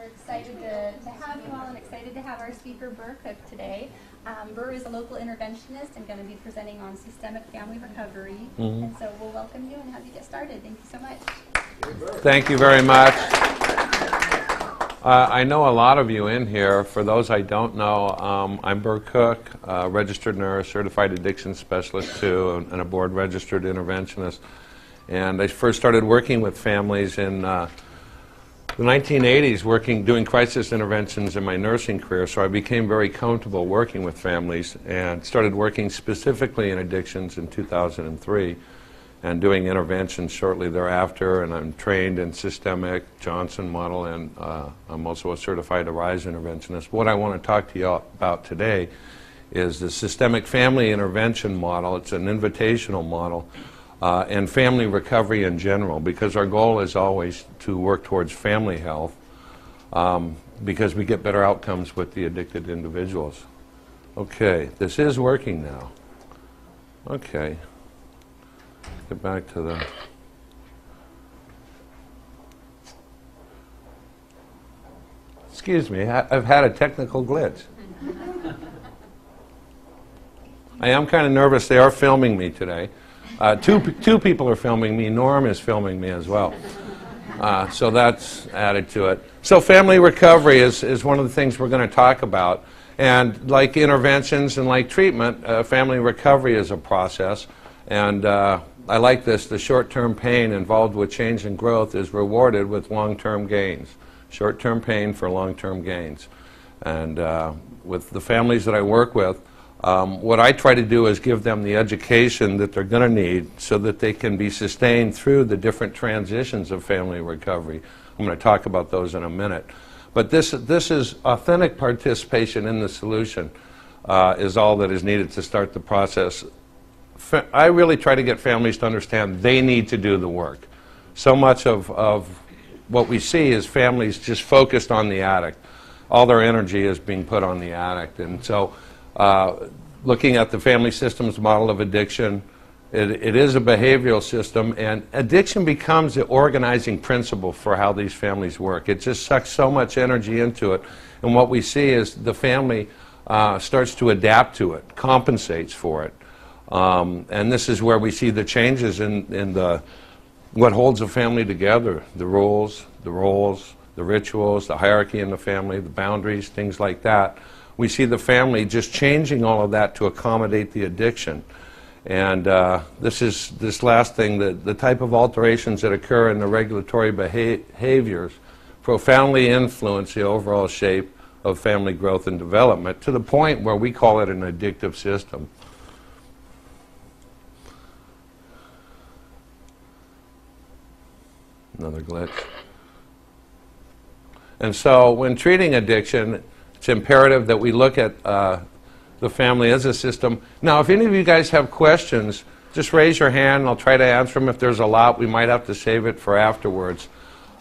We're excited to have you all and excited to have our speaker, Burr, today. Burr is a local interventionist and going to be presenting on systemic family recovery. And so we'll welcome you and have you get started. Thank you so much. Thank you very much. I know a lot of you in here. For those I don't know, I'm Burr Cook, registered nurse, certified addiction specialist too, and a board registered interventionist. And I first started working with families in the 1980s, doing crisis interventions in my nursing career, so I became very comfortable working with families and started working specifically in addictions in 2003 and doing interventions shortly thereafter. And I'm trained in systemic Johnson model, and I'm also a certified ARISE interventionist. What I want to talk to you about today is the systemic family intervention model. It's an invitational model. And family recovery in general, because our goal is always to work towards family health, because we get better outcomes with the addicted individuals. Okay, this is working now. Okay, get back to the... Excuse me, I've had a technical glitch. I am kind of nervous. They are filming me today. Two people are filming me. Norm is filming me as well. So that's added to it. So family recovery is one of the things we're going to talk about. And like interventions and like treatment, family recovery is a process. And I like this. The short-term pain involved with change and growth is rewarded with long-term gains. Short-term pain for long-term gains. And with the families that I work with, what I try to do is give them the education that they're going to need so that they can be sustained through the different transitions of family recovery. I'm going to talk about those in a minute. But this is authentic participation in the solution is all that is needed to start the process. I really try to get families to understand they need to do the work. So much of what we see is families just focused on the addict. All their energy is being put on the addict. And so looking at the family systems model of addiction, it is a behavioral system, and addiction becomes the organizing principle for how these families work. It just sucks so much energy into it, and what we see is the family starts to adapt to it, compensates for it, and this is where we see the changes in what holds a family together, the roles, the rituals, the hierarchy in the family, the boundaries, things like that. We see the family just changing all of that to accommodate the addiction. And this last thing, the type of alterations that occur in the regulatory behaviors profoundly influence the overall shape of family growth and development to the point where we call it an addictive system. Another glitch. And so when treating addiction, it's imperative that we look at the family as a system. Now, if any of you guys have questions, just raise your hand and I'll try to answer them. If there's a lot, we might have to save it for afterwards.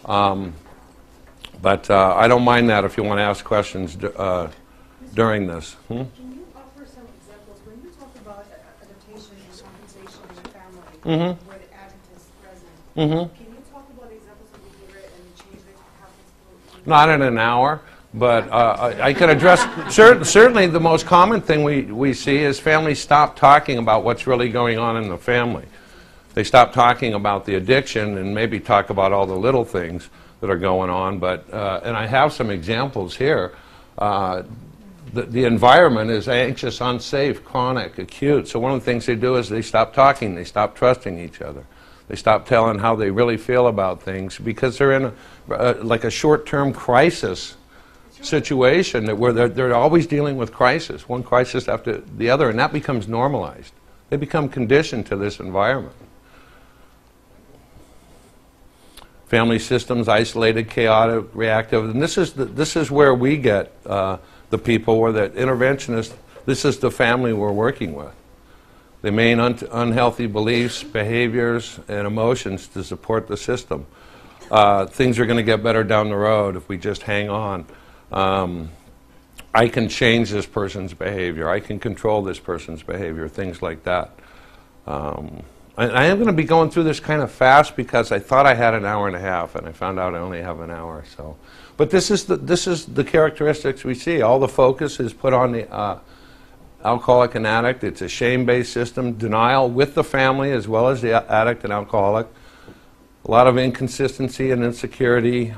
But I don't mind that if you want to ask questions during this. Can you offer some examples? When you talk about adaptation and compensation in the family, where the addict is present, can you talk about examples of behavior and change that happens? Not in an hour. But I can address, certainly the most common thing we see is families stop talking about what's really going on in the family. They stop talking about the addiction and maybe talk about all the little things that are going on. But, and I have some examples here. The environment is anxious, unsafe, chronic, acute. So one of the things they do is they stop talking, they stop trusting each other. They stop telling how they really feel about things because they're in like a short-term crisis situation where they're always dealing with crisis, one crisis after the other, and that becomes normalized. They become conditioned to this environment. Family systems, isolated, chaotic, reactive, and this is where we get the people where the interventionists, this is the family we're working with. They main unhealthy beliefs, behaviors, and emotions to support the system. Things are going to get better down the road if we just hang on. I can change this person's behavior. I can control this person's behavior, things like that. I am going to be going through this kind of fast because I thought I had an hour and a half, and I found out I only have an hour. So, but this is the characteristics we see. All the focus is put on the alcoholic and addict. It's a shame-based system, denial with the family as well as the addict and alcoholic. A lot of inconsistency and insecurity.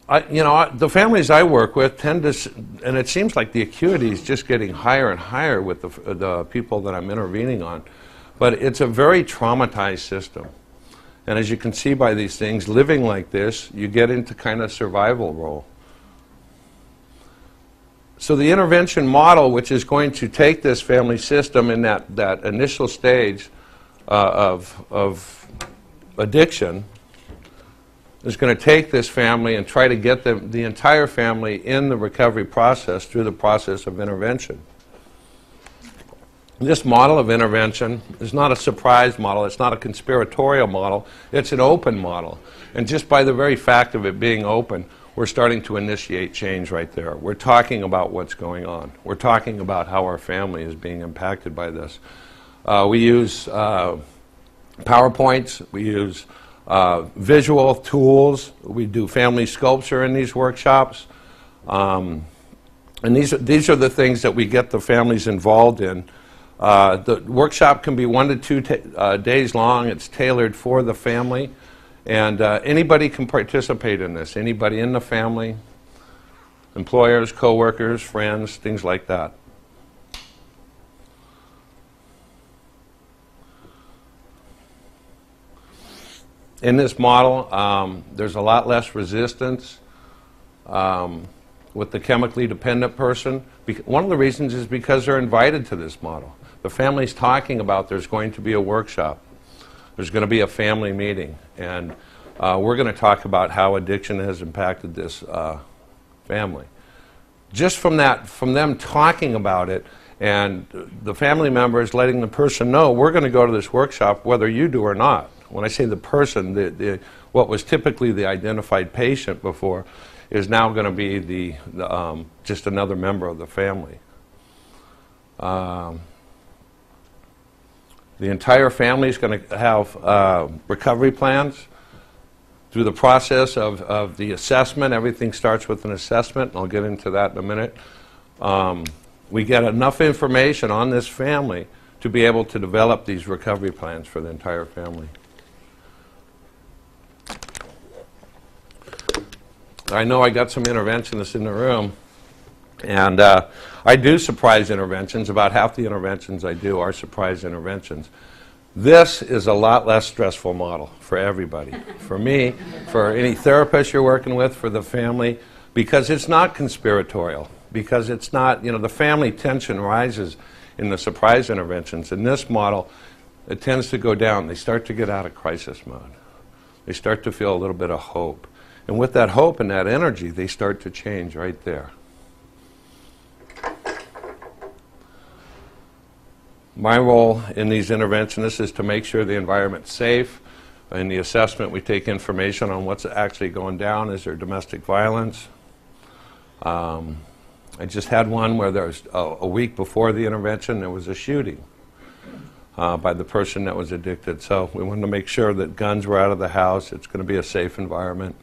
The families I work with tend to, and it seems like the acuity is just getting higher and higher with the people that I'm intervening on. But it's a very traumatized system. And as you can see by these things, living like this, you get into kind of survival role. So the intervention model, which is going to take this family system in that initial stage of addiction, is going to take this family and try to get the entire family in the recovery process through the process of intervention. This model of intervention is not a surprise model. It's not a conspiratorial model. It's an open model. And just by the very fact of it being open, we're starting to initiate change right there. We're talking about what's going on. We're talking about how our family is being impacted by this. We use PowerPoints. We use visual tools. We do family sculpture in these workshops. And these are the things that we get the families involved in. The workshop can be 1 to 2 days long. It's tailored for the family. And anybody can participate in this. Anybody in the family, employers, coworkers, friends, things like that. In this model, there's a lot less resistance with the chemically dependent person. One of the reasons is because they're invited to this model. The family's talking about there's going to be a workshop. There's going to be a family meeting. And we're going to talk about how addiction has impacted this family. Just from them talking about it and the family members letting the person know, we're going to go to this workshop whether you do or not. When I say the person, what was typically the identified patient before is now going to be just another member of the family. The entire family is going to have recovery plans. Through the process of the assessment, everything starts with an assessment, and I'll get into that in a minute. We get enough information on this family to be able to develop these recovery plans for the entire family. I know I got some interventionists in the room, and I do surprise interventions. About half the interventions I do are surprise interventions. This is a lot less stressful model for everybody. For me, for any therapist you're working with, for the family, because it's not conspiratorial, because it's not, the family tension rises in the surprise interventions. In this model, it tends to go down. They start to get out of crisis mode. They start to feel a little bit of hope. And with that hope and that energy, they start to change right there. My role in these interventionists is to make sure the environment's safe. In the assessment, we take information on what's actually going down. Is there domestic violence? I just had one where there was a week before the intervention, there was a shooting by the person that was addicted. So we wanted to make sure that guns were out of the house. It's going to be a safe environment.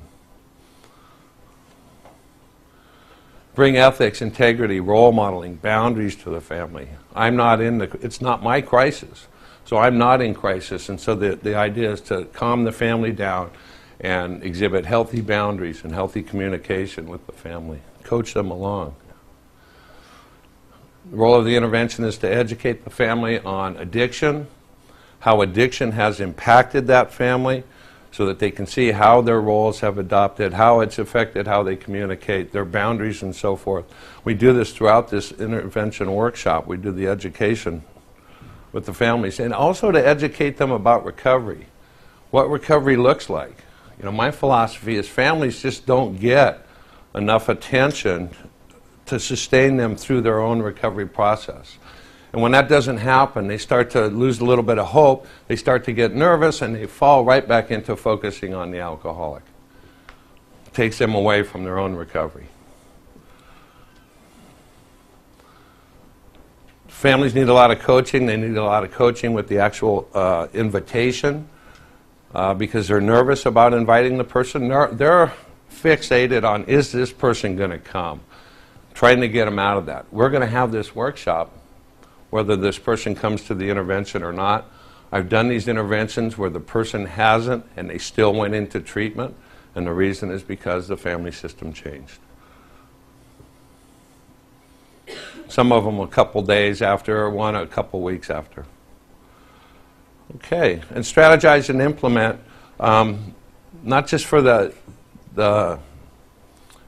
Bring ethics, integrity, role modeling, boundaries to the family. It's not my crisis, so I'm not in crisis, and so the idea is to calm the family down and exhibit healthy boundaries and healthy communication with the family, coach them along. The role of the intervention is to educate the family on addiction, how addiction has impacted that family, so that they can see how their roles have adopted, how it's affected how they communicate, their boundaries and so forth. We do this throughout this intervention workshop. We do the education with the families, and also to educate them about recovery, what recovery looks like. My philosophy is families just don't get enough attention to sustain them through their own recovery process. And when that doesn't happen, they start to lose a little bit of hope, they start to get nervous, and they fall right back into focusing on the alcoholic. It takes them away from their own recovery. Families need a lot of coaching. They need a lot of coaching with the actual invitation because they're nervous about inviting the person. They're fixated on, is this person going to come? Trying to get them out of that. We're going to have this workshop, whether this person comes to the intervention or not. I've done these interventions where the person hasn't and they still went into treatment, and the reason is because the family system changed. Some of them a couple days after, one a couple weeks after. Okay, and strategize and implement, not just for the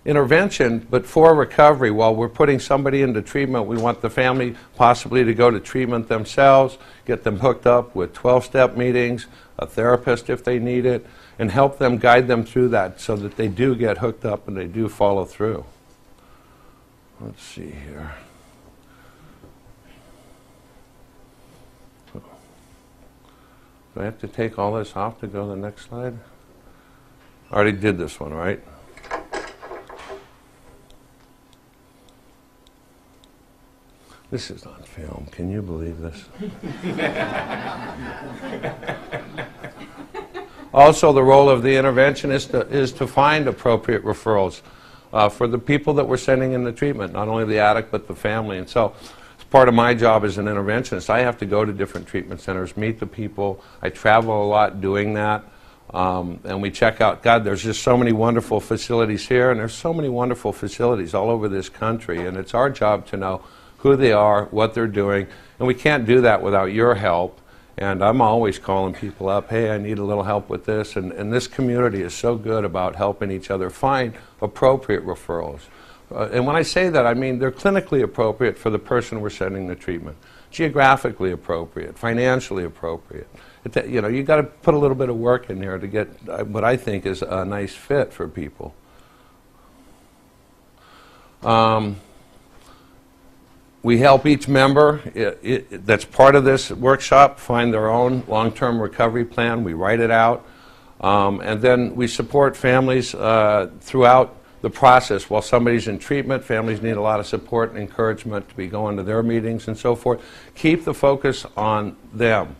intervention, but for recovery. While we're putting somebody into treatment, we want the family possibly to go to treatment themselves, get them hooked up with 12-step meetings, a therapist if they need it, and help them guide them through that so that they do get hooked up and they do follow through. Let's see here. Do I have to take all this off to go to the next slide? I already did this one, right? This is on film. Can you believe this? Also, the role of the interventionist is to find appropriate referrals for the people that we're sending into treatment, not only the addict, but the family. And so, as part of my job as an interventionist, I have to go to different treatment centers, meet the people. I travel a lot doing that. And we check out, God, there's just so many wonderful facilities here, and there's so many wonderful facilities all over this country. And it's our job to know who they are, what they're doing, and we can't do that without your help. And I'm always calling people up, hey, I need a little help with this. And this community is so good about helping each other find appropriate referrals. And when I say that, I mean they're clinically appropriate for the person we're sending to treatment, geographically appropriate, financially appropriate. You know, you got to put a little bit of work in there to get what I think is a nice fit for people. We help each member that's part of this workshop find their own long-term recovery plan. We write it out. And then we support families throughout the process. While somebody's in treatment, families need a lot of support and encouragement to be going to their meetings and so forth. Keep the focus on them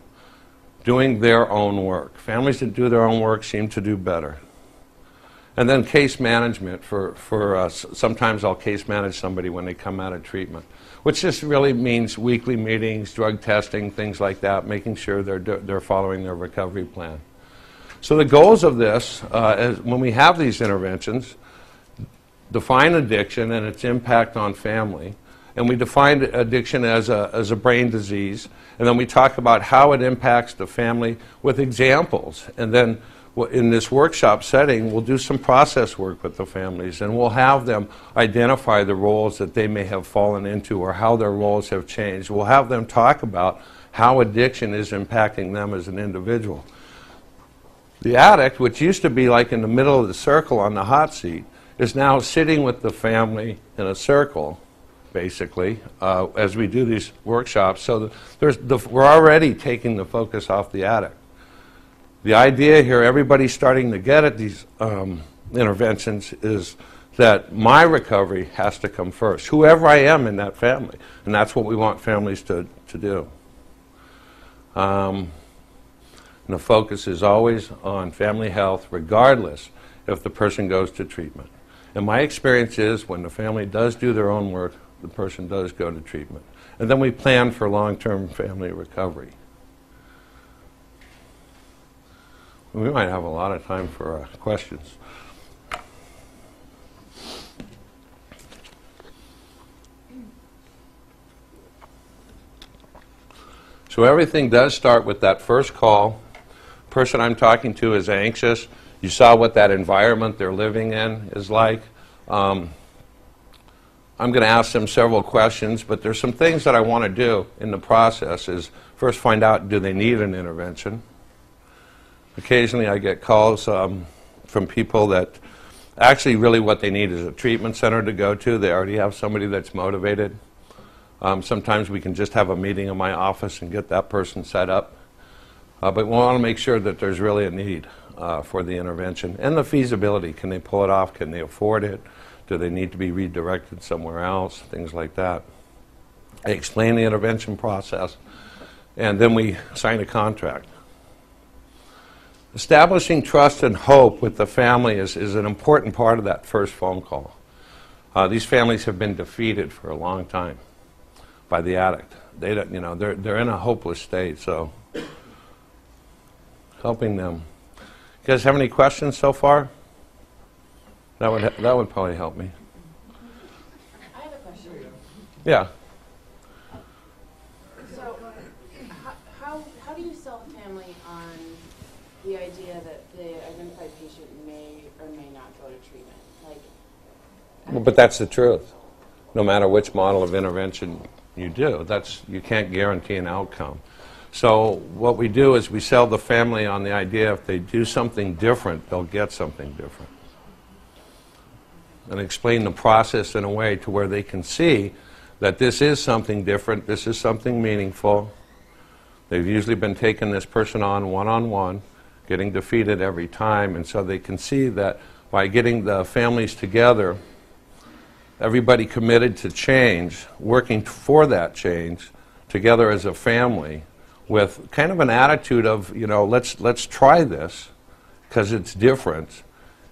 doing their own work. Families that do their own work seem to do better. And then case management for us. Sometimes I'll case manage somebody when they come out of treatment, which just really means weekly meetings, drug testing, things like that, making sure they're following their recovery plan. So the goals of this, when we have these interventions, define addiction and its impact on family. And we define addiction as a brain disease. And then we talk about how it impacts the family with examples. And then in this workshop setting, we'll do some process work with the families, and we'll have them identify the roles that they may have fallen into or how their roles have changed. We'll have them talk about how addiction is impacting them as an individual. The addict, which used to be like in the middle of the circle on the hot seat, is now sitting with the family in a circle, basically, as we do these workshops. So we're already taking the focus off the addict. The idea here, everybody's starting to get at these interventions, is that my recovery has to come first, whoever I am in that family. And that's what we want families to do. And the focus is always on family health, regardless if the person goes to treatment. And my experience is when the family does do their own work, the person does go to treatment. And then we plan for long-term family recovery. We might have a lot of time for questions. So everything does start with that first call. The person I'm talking to is anxious. You saw what that environment they're living in is like. I'm going to ask them several questions, but there's some things that I want to do in the process is first find out, do they need an intervention? Occasionally I get calls from people that actually really what they need is a treatment center to go to. They already have somebody that's motivated. Sometimes we can just have a meeting in my office and get that person set up. But we want to make sure that there's really a need for the intervention. And the feasibility, can they pull it off? Can they afford it? Do they need to be redirected somewhere else? Things like that. I explain the intervention process, and then we sign a contract. Establishing trust and hope with the family is an important part of that first phone call. These families have been defeated for a long time by the addict. They don't, you know, they're in a hopeless state, so helping them. You guys have any questions so far? That would probably help me. I have a question. Yeah. So, how do you sell family on the idea that the identified patient may or may not go to treatment? Like, Well, but that's the truth. No matter which model of intervention you do, you can't guarantee an outcome. So what we do is we sell the family on the idea if they do something different, they'll get something different. And explain the process in a way to where they can see that this is something different, this is something meaningful. They've usually been taking this person on one-on-one, getting defeated every time, and so they can see that by getting the families together, everybody committed to change, working for that change, together as a family, with kind of an attitude of, you know, let's try this, because it's different.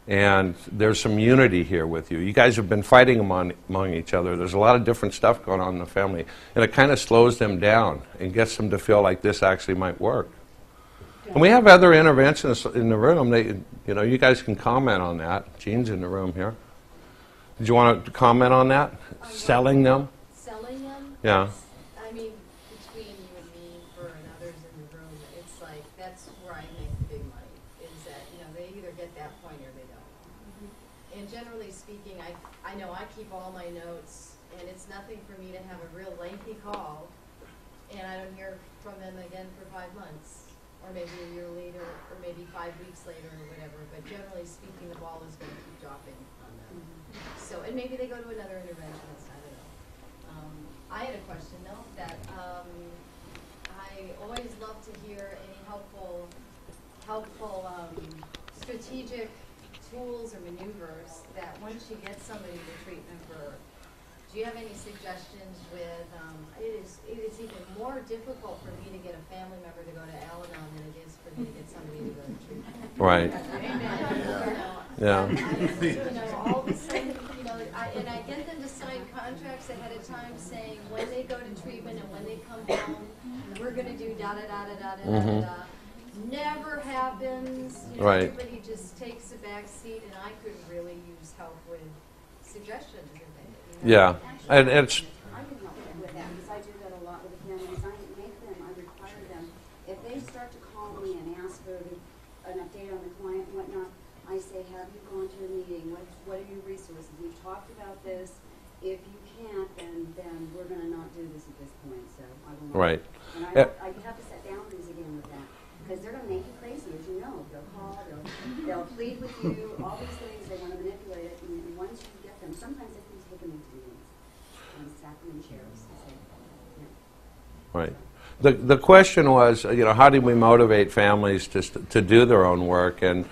And there's some unity here with you. You guys have been fighting among each other. There's a lot of different stuff going on in the family. And it kind of slows them down and gets them to feel like this actually might work. And we have other interventionists in the room. You know, you guys can comment on that. Jean's in the room here. Did you want to comment on that? Selling them? Selling them? Yeah. I mean, between you and me, Burr and others in the room, it's like, that's where I make the big money, is that, you know, they either get that point or they don't. And generally speaking, I know I keep all my notes, and it's nothing for me to have a real lengthy call, and I don't hear from them again for 5 months, or maybe a year later, or maybe 5 weeks later, or whatever. But generally speaking, the ball is going to keep dropping on them. So, and maybe they go to another interventionist, I don't know. I had a question though, that I always love to hear any helpful strategic tools or maneuvers that once you get somebody to treatment for, do you have any suggestions with, it is even more difficult for me to get a family member to go to Al-Anon than it is for me to get somebody to go to treatment. Right. Yeah. You know, all of a sudden, you know, and I get them to sign contracts ahead of time saying when they go to treatment and when they come home, we're going to do da-da-da-da-da-da-da-da. Never happens. You know, Right. Everybody just takes a back seat, and I could really use help with suggestions. You know? Yeah. And it's... I can help them with that because I do that a lot with the families. I require them. If they start to call me and ask for an update on the client and whatnot, I say, have you gone to a meeting? What are your resources? We've talked about this. If you can't, then we're going to not do this at this point. So I will not. Right. And I have to set boundaries again with that because they're going to make you crazy, as you know. They'll call, they'll plead with you, all these things. They want to manipulate it. And once you get them, sometimes they can take them into meetings and stack them in chairs and say, yeah. Right. The question was, you know, how do we motivate families to do their own work? And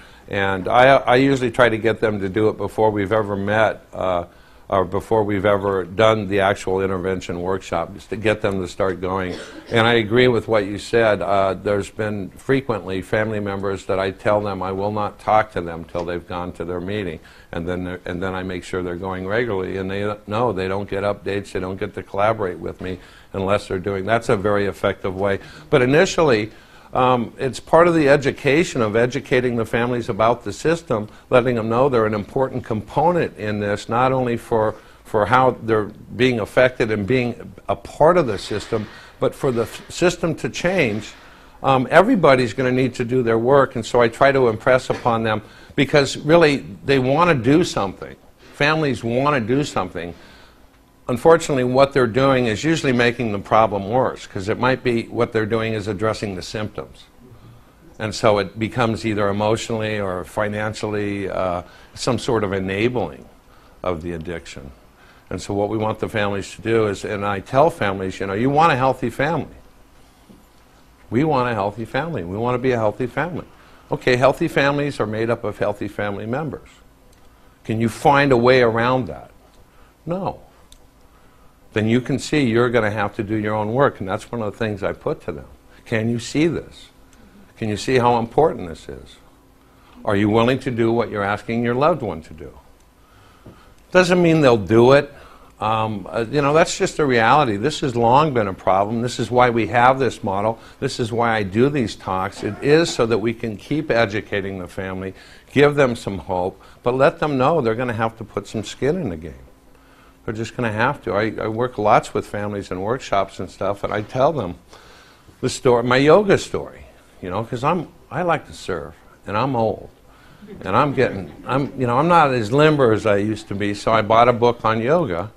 I usually try to get them to do it before we've ever met or before we've ever done the actual intervention workshop, just to get them to start going. And I agree with what you said. There's been frequently family members that I tell them I will not talk to them till they've gone to their meeting, and then I make sure they're going regularly. And they don't get updates, they don't get to collaborate with me unless they're doing. That's a very effective way. But initially, it's part of the education of educating the families about the system, letting them know they're an important component in this, not only for how they're being affected and being a part of the system, but for the system to change. Everybody's going to need to do their work, and so I try to impress upon them, because really they want to do something. Families want to do something. Unfortunately, what they're doing is usually making the problem worse, because it might be what they're doing is addressing the symptoms. And so it becomes either emotionally or financially some sort of enabling of the addiction. And so what we want the families to do is, and I tell families, you know, you want a healthy family. We want a healthy family. We want to be a healthy family. Okay, healthy families are made up of healthy family members. Can you find a way around that? No. then you can see you're going to have to do your own work. And that's one of the things I put to them. Can you see this? Can you see how important this is? Are you willing to do what you're asking your loved one to do? Doesn't mean they'll do it. You know, that's just a reality. This has long been a problem. This is why we have this model. This is why I do these talks. It is so that we can keep educating the family, give them some hope, but let them know they're going to have to put some skin in the game. They're just going to have to. I work lots with families in workshops and stuff, and I tell them the story, my yoga story, you know, because I like to serve, and I'm old. And I'm not as limber as I used to be, so I bought a book on yoga.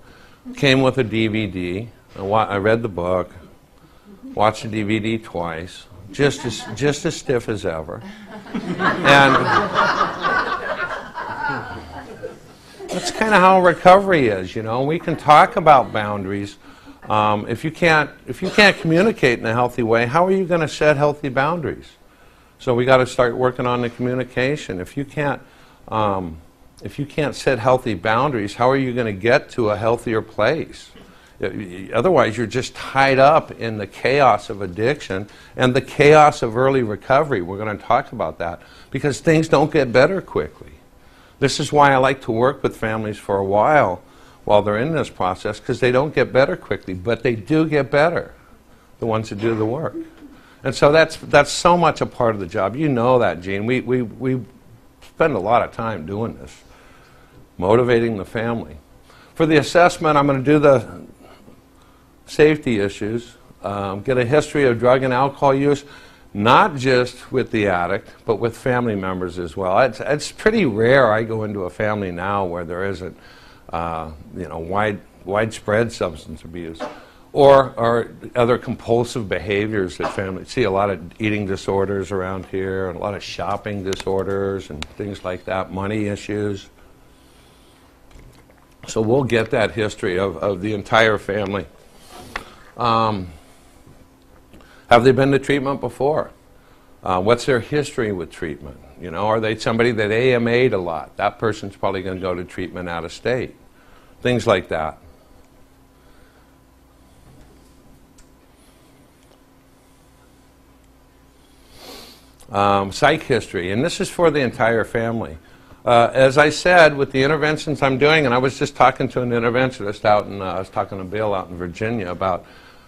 Came with a DVD. I read the book, watched the DVD twice, just as stiff as ever. And that's kind of how recovery is, you know. We can talk about boundaries. If you can't communicate in a healthy way, how are you going to set healthy boundaries? So we got to start working on the communication. If you can't set healthy boundaries, how are you going to get to a healthier place? Otherwise, you're just tied up in the chaos of addiction and the chaos of early recovery. We're going to talk about that because things don't get better quickly. This is why I like to work with families for a while they're in this process, because they don't get better quickly, but they do get better, the ones that do the work. And so that's so much a part of the job. You know that, Gene. We spend a lot of time doing this, motivating the family. For the assessment, I'm going to do the safety issues, get a history of drug and alcohol use, not just with the addict, but with family members as well. It's pretty rare I go into a family now where there isn't widespread substance abuse. Or other compulsive behaviors that families see. A lot of eating disorders around here, and a lot of shopping disorders and things like that, money issues. So we'll get that history of the entire family. Have they been to treatment before? What's their history with treatment? You know, are they somebody that AMA'd a lot? That person's probably going to go to treatment out of state. Things like that. Psych history, and this is for the entire family. As I said, with the interventions I'm doing, and I was just talking to an interventionist I was talking to Bill out in Virginia about,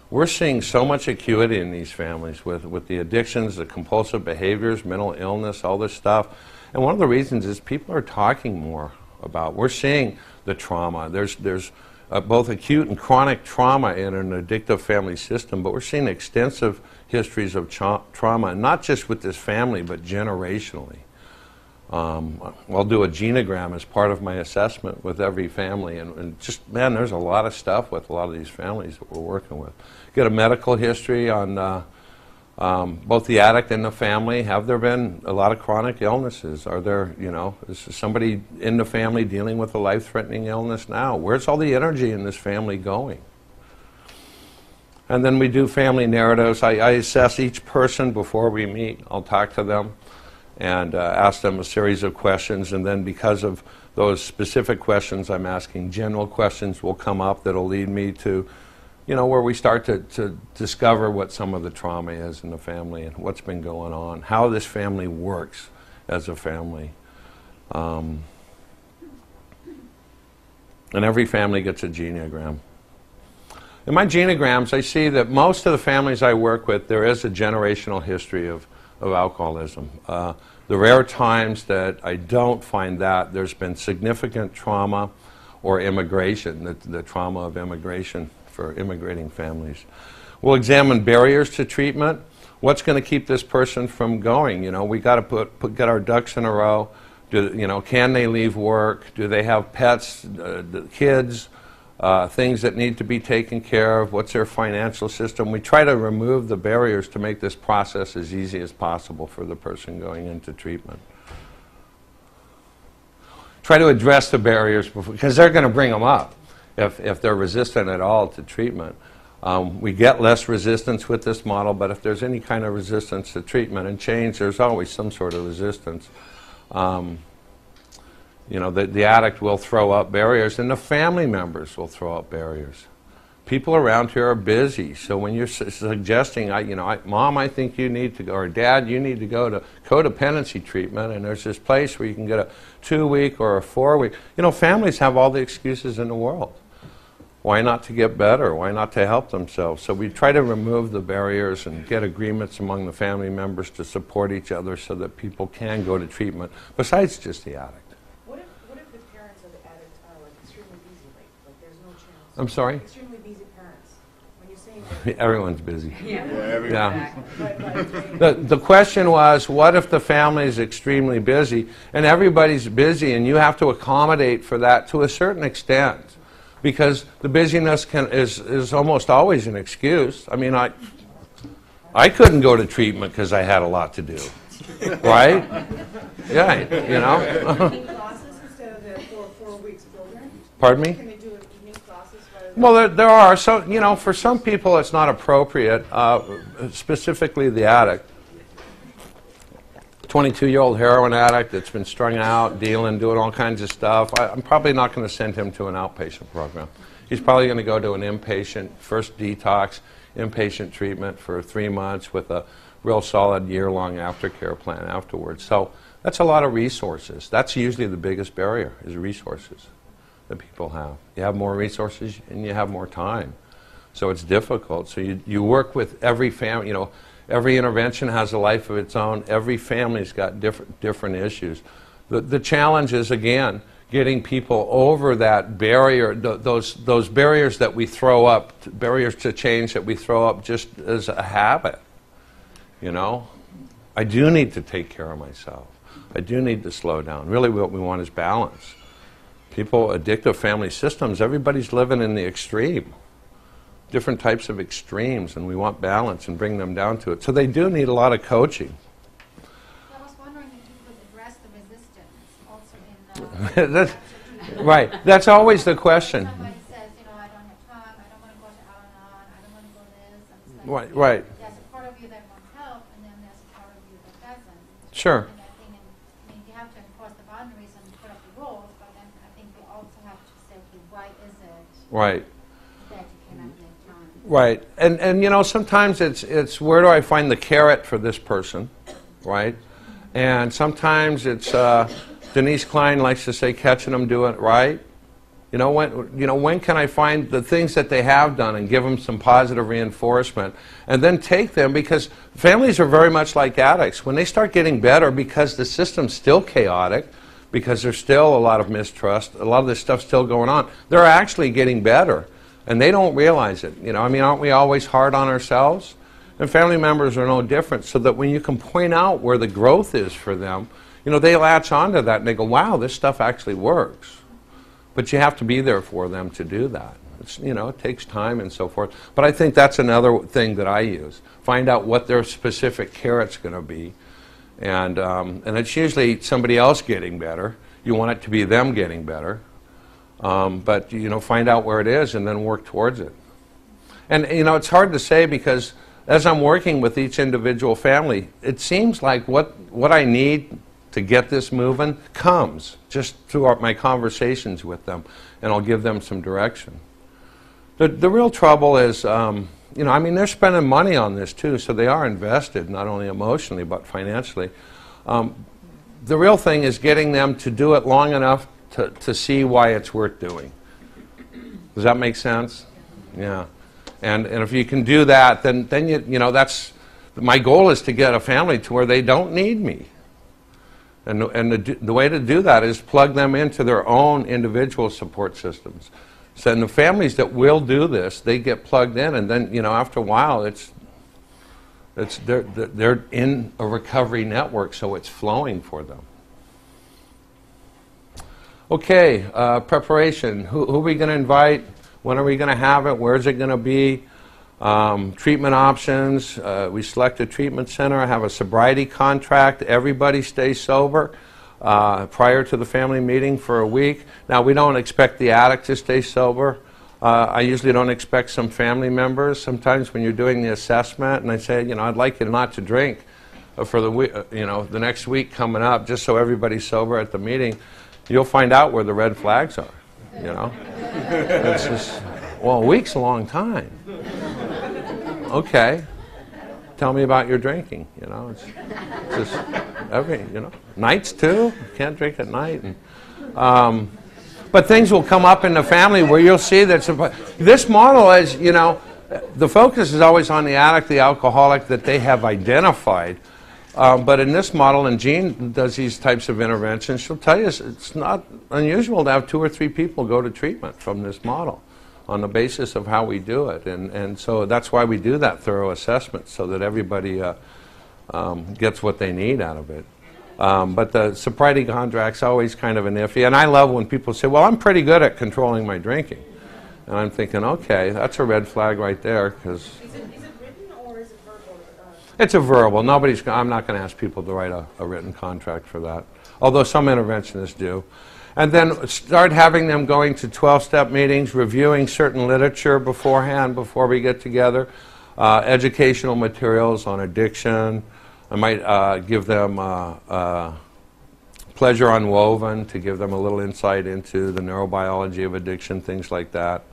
we're seeing so much acuity in these families with the addictions, the compulsive behaviors, mental illness, all this stuff. And one of the reasons is people are talking more about, we're seeing the trauma. There's both acute and chronic trauma in an addictive family system, but we're seeing extensive histories of trauma, and not just with this family, but generationally. I'll do a genogram as part of my assessment with every family, and just, man, there's a lot of stuff with a lot of these families that we're working with. Get a medical history on both the addict and the family. Have there been a lot of chronic illnesses? Are there, is somebody in the family dealing with a life-threatening illness now? Where's all the energy in this family going? And then we do family narratives. I assess each person before we meet. I'll talk to them and ask them a series of questions, and then because of those specific questions I'm asking, general questions will come up that'll lead me to, where we start to discover what some of the trauma is in the family and what's been going on, how this family works as a family. And every family gets a genogram. In my genograms, I see that most of the families I work with, there is a generational history of alcoholism. The rare times that I don't find that, there's been significant trauma or immigration, the trauma of immigration for immigrating families. We'll examine barriers to treatment. What's going to keep this person from going? We got to get our ducks in a row. Can they leave work? Do they have pets, kids? Things that need to be taken care of. What's their financial system? We try to remove the barriers to make this process as easy as possible for the person going into treatment. Try to address the barriers because they're going to bring them up if they're resistant at all to treatment. We get less resistance with this model, but if there's any kind of resistance to treatment and change, there's always some sort of resistance. The addict will throw up barriers, and the family members will throw up barriers. people around here are busy. So when you're suggesting, Mom, I think you need to go, or Dad, you need to go to codependency treatment, and there's this place where you can get a 2-week or a 4-week. Families have all the excuses in the world. Why not to get better? Why not to help themselves? So we try to remove the barriers and get agreements among the family members to support each other so that people can go to treatment, besides just the addict. What if the parents of the addict are like extremely busy, like there's no chance? I'm sorry? Extremely busy parents. When you're saying Everyone's busy. yeah. The question was, what if the family is extremely busy, and everybody's busy, and you have to accommodate for that to a certain extent? Because the busyness is almost always an excuse. I mean, I couldn't go to treatment because I had a lot to do, right? Yeah, classes instead of the 4 weeks program? Pardon me? Can they do evening classes? Well, there are. So, for some people it's not appropriate, specifically the addict. 22-year-old heroin addict that's been strung out, dealing, doing all kinds of stuff. I'm probably not going to send him to an outpatient program. He's probably going to go to an inpatient, first detox, inpatient treatment for 3 months with a real solid year-long aftercare plan afterwards. So that's a lot of resources. That's usually the biggest barrier, is resources that people have. You have more resources and you have more time. So it's difficult. So you work with every family, every intervention has a life of its own. Every family's got different issues. The challenge is, again, getting people over that barrier, those barriers that we throw up, barriers to change that we throw up just as a habit. I do need to take care of myself. I do need to slow down. Really what we want is balance. People, addictive family systems, everybody's living in the extreme. Different types of extremes, and we want balance and bring them down to it. So they do need a lot of coaching. I was wondering if you could address the resistance also in Right. That's always the question. somebody says, I don't have time, I don't want to go to Al-Anon, I don't want to go to this. And it's like, Right. There's a part of you that wants help, and then there's a part of you that doesn't. Sure. And I think, you have to enforce the boundaries and put up the rules, but then I think you also have to say, okay, why is it Right. that you cannot make time? Right. And sometimes it's where do I find the carrot for this person, right? And sometimes it's Denise Klein likes to say, catching them doing it right. When can I find the things that they have done and give them some positive reinforcement, and then take them, because families are very much like addicts. When they start getting better, because the system's still chaotic, because there's still a lot of mistrust, a lot of this stuff's still going on, they're actually getting better. And they don't realize it. Aren't we always hard on ourselves? And family members are no different, so that when you can point out where the growth is for them, they latch onto that and they go, wow, this stuff actually works. But you have to be there for them to do that. It takes time and so forth. But I think that's another thing that I use. Find out what their specific carrot's going to be. And it's usually somebody else getting better. You want it to be them getting better. But find out where it is and then work towards it. And it's hard to say, because as I'm working with each individual family, it seems like what I need to get this moving comes just through my conversations with them, and I'll give them some direction. The real trouble is, they're spending money on this too, so they are invested, not only emotionally but financially. The real thing is getting them to do it long enough to see why it's worth doing. Does that make sense? Yeah. And if you can do that, then that's my goal, is to get a family to where they don't need me. And the way to do that is plug them into their own individual support systems. So in the families that will do this, they get plugged in, and then after a while, they're in a recovery network, so it's flowing for them. Okay, preparation. Who are we going to invite? When are we going to have it? Where is it going to be? Treatment options. We select a treatment center. I have a sobriety contract. Everybody stays sober prior to the family meeting for a week. Now, we don't expect the addict to stay sober. I usually don't expect some family members. Sometimes when you're doing the assessment and I say, I'd like you not to drink for the week, the next week coming up, just so everybody's sober at the meeting, you'll find out where the red flags are. It's just, Well, a week's a long time. Okay. Tell me about your drinking. You know, it's just nights too. Can't drink at night. And, but things will come up in the family where you'll see that this model is, you know, the focus is always on the addict, the alcoholic that they have identified. But in this model, and Jean does these types of interventions, she'll tell you it's not unusual to have 2 or 3 people go to treatment from this model on the basis of how we do it. And so that's why we do that thorough assessment, so that everybody gets what they need out of it. But the sobriety contract's always kind of an iffy. And I love when people say, well, I'm pretty good at controlling my drinking. And I'm thinking, okay, that's a red flag right there, because... Is it written or is it verbal? It's a verbal. I'm not going to ask people to write a written contract for that, although some interventionists do. And then start having them going to 12-step meetings, reviewing certain literature beforehand, before we get together, educational materials on addiction. I might give them Pleasure Unwoven to give them a little insight into the neurobiology of addiction, things like that.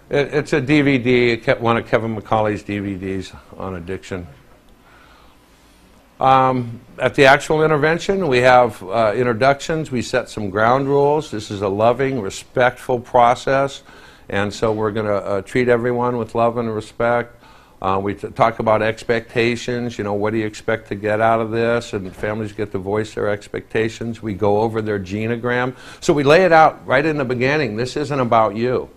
It's a DVD, one of Kevin McCauley's DVDs on addiction. At the actual intervention, we have introductions. We set some ground rules. This is a loving, respectful process, and so we're going to treat everyone with love and respect. We talk about expectations. You know, what do you expect to get out of this? And families get to voice their expectations. We go over their genogram. So we lay it out right in the beginning. This isn't about you.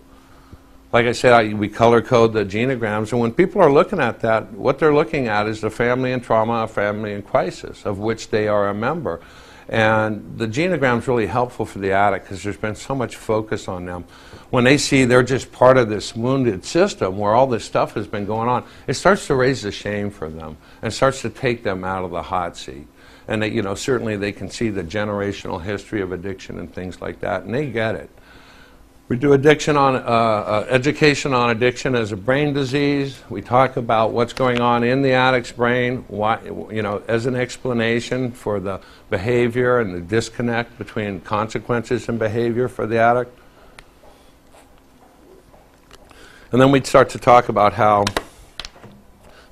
Like I said, we color code the genograms, and when people are looking at that, what they're looking at is the family in trauma, a family in crisis, of which they are a member. And the genogram's really helpful for the addict because there's been so much focus on them. When they see they're just part of this wounded system where all this stuff has been going on, it starts to raise the shame for them and starts to take them out of the hot seat. And they, you know, certainly they can see the generational history of addiction and things like that, and they get it. We do education on addiction as a brain disease. We talk about what's going on in the addict's brain, why, you know, as an explanation for the behavior and the disconnect between consequences and behavior for the addict. And then we'd start to talk about how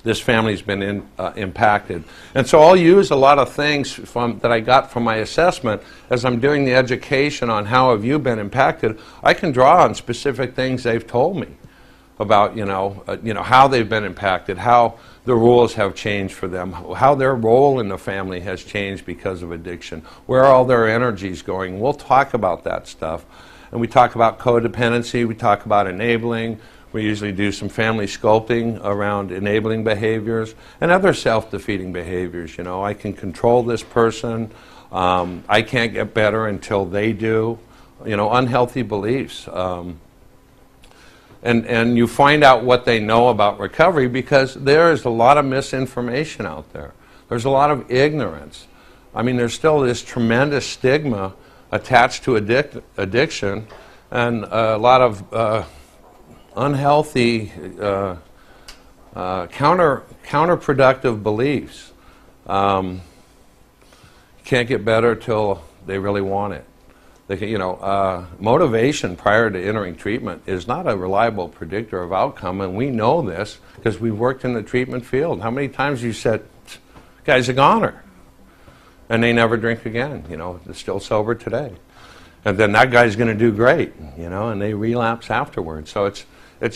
this family's been impacted. And so I'll use a lot of things that I got from my assessment as I'm doing the education on how have you been impacted. I can draw on specific things they've told me about, how they've been impacted, how the rules have changed for them, how their role in the family has changed because of addiction, where all their energy's going. We'll talk about that stuff. And we talk about codependency, we talk about enabling. We usually do some family sculpting around enabling behaviors and other self-defeating behaviors. You know, I can control this person. I can't get better until they do. You know, unhealthy beliefs. And you find out what they know about recovery because there is a lot of misinformation out there. There's a lot of ignorance. I mean, there's still this tremendous stigma attached to addiction and a lot of unhealthy, counterproductive beliefs. Can't get better till they really want it. They can, motivation prior to entering treatment is not a reliable predictor of outcome, and we know this because we've worked in the treatment field. How many times you said, "Guy's a goner," and they never drink again? You know, they're still sober today, and then that guy's going to do great. You know, and they relapse afterwards. So it's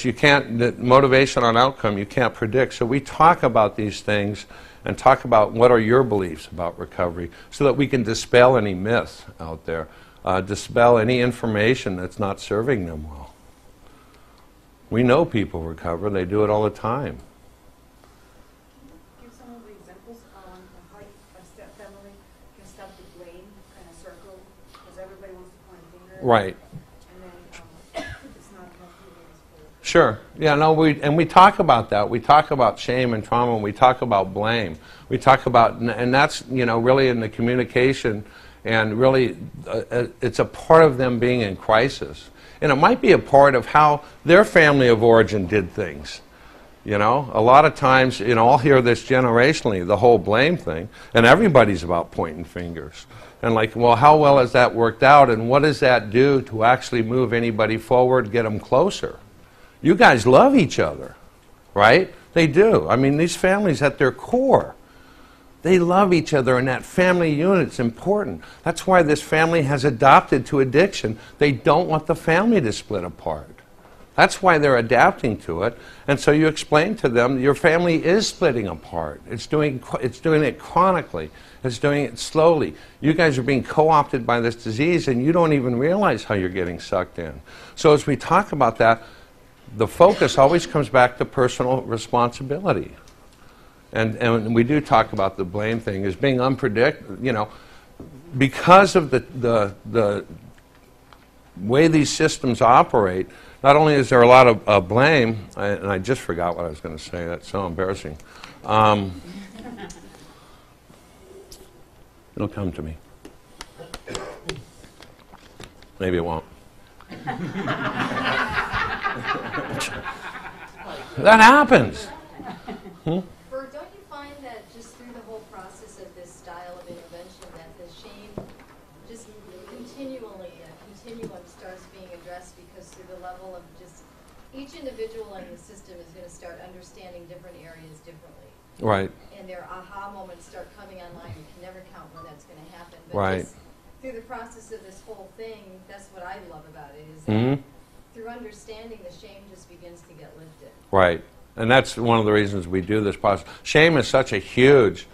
you can't, the motivation on outcome you can't predict. So we talk about these things and talk about what are your beliefs about recovery so that we can dispel any myths out there, dispel any information that's not serving them well. We know people recover. They do it all the time. Give some of the examples on how a step family can stop the blame kind of circle because everybody wants to point a finger. Right. Sure. Yeah, no, we talk about that. We talk about shame and trauma, and we talk about blame. We talk about, and that's, really in the communication, and really it's a part of them being in crisis. And it might be a part of how their family of origin did things. You know, a lot of times, you know, I'll hear this generationally, the whole blame thing, and everybody's about pointing fingers. And like, well, how well has that worked out, and what does that do to actually move anybody forward, get them closer? You guys love each other, right? They do. I mean, these families at their core, they love each other, and that family unit's important. That's why this family has adopted to addiction. They don't want the family to split apart. That's why they're adapting to it. And so you explain to them, your family is splitting apart. It's doing it chronically. It's doing it slowly. You guys are being co-opted by this disease, and you don't even realize how you're getting sucked in. So as we talk about that, the focus always comes back to personal responsibility. And we do talk about the blame thing as being unpredictable, you know, because of the way these systems operate. Not only is there a lot of blame, and I just forgot what I was going to say. That's so embarrassing. It'll come to me. Maybe it won't. That happens. Burr, don't you find that just through the whole process of this style of intervention that the shame just continually, a continuum starts being addressed because through the level of just each individual in the system is going to start understanding different areas differently. Right. And their aha moments start coming online. You can never count when that's going to happen. But Right. just through the process of this whole thing, that's what I love about it, is that through understanding, the shame just begins to get lifted. Right. And that's one of the reasons we do this process. Shame is such a huge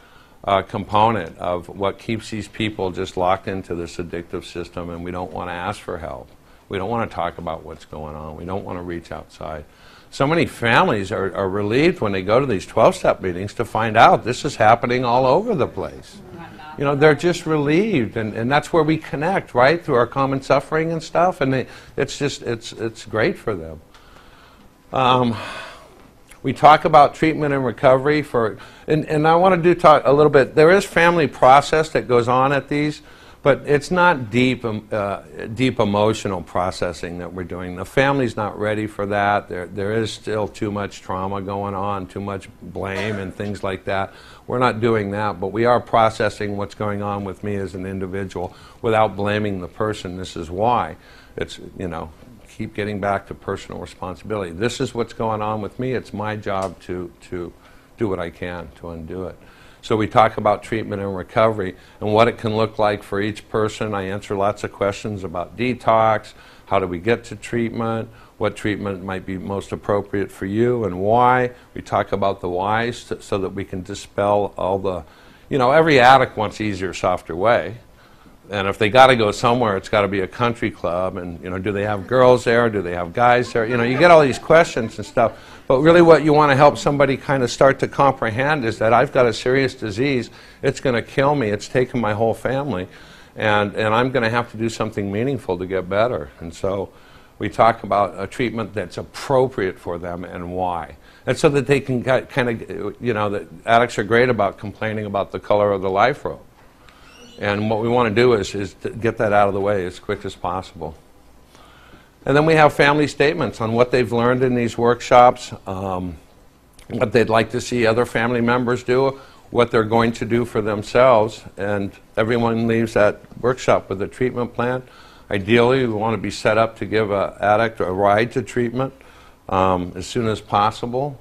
component of what keeps these people just locked into this addictive system, and we don't want to ask for help. We don't want to talk about what's going on. We don't want to reach outside. So many families are relieved when they go to these 12-step meetings to find out this is happening all over the place. You know, they're just relieved, and that's where we connect, right, through our common suffering and stuff, and it's great for them. We talk about treatment and recovery and I want to talk a little bit. There is family process that goes on at these, but it's not deep emotional processing that we're doing. The family's not ready for that. There is still too much trauma going on, too much blame and things like that. We're not doing that, but we are processing what's going on with me as an individual without blaming the person. This is why. It's, you know, keep getting back to personal responsibility. This is what's going on with me. It's my job to do what I can to undo it. So we talk about treatment and recovery and what it can look like for each person. I answer lots of questions about detox, how do we get to treatment, what treatment might be most appropriate for you and why. We talk about the whys so that we can dispel all the, you know, every addict wants easier, softer way. And if they got to go somewhere, it's got to be a country club. And, you know, do they have girls there? Do they have guys there? You know, you get all these questions and stuff. But really what you want to help somebody kind of start to comprehend is that I've got a serious disease. It's going to kill me. It's taken my whole family. And I'm going to have to do something meaningful to get better. And so we talk about a treatment that's appropriate for them and why. And so that they can kind of, you know, that addicts are great about complaining about the color of the life robe. And what we want to do is to get that out of the way as quick as possible. And then we have family statements on what they've learned in these workshops, what they'd like to see other family members do, what they're going to do for themselves. And everyone leaves that workshop with a treatment plan. Ideally, we want to be set up to give an addict a ride to treatment as soon as possible.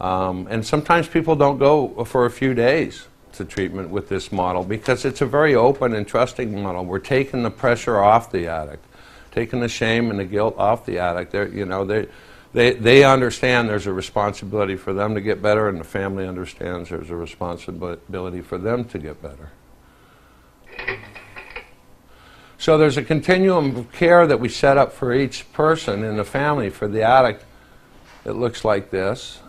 And sometimes people don't go for a few days to treatment with this model because it's a very open and trusting model. We're taking the pressure off the addict, taking the shame and the guilt off the addict. They understand there's a responsibility for them to get better, and the family understands there's a responsibility for them to get better. So there's a continuum of care that we set up for each person in the family. For the addict, it looks like this.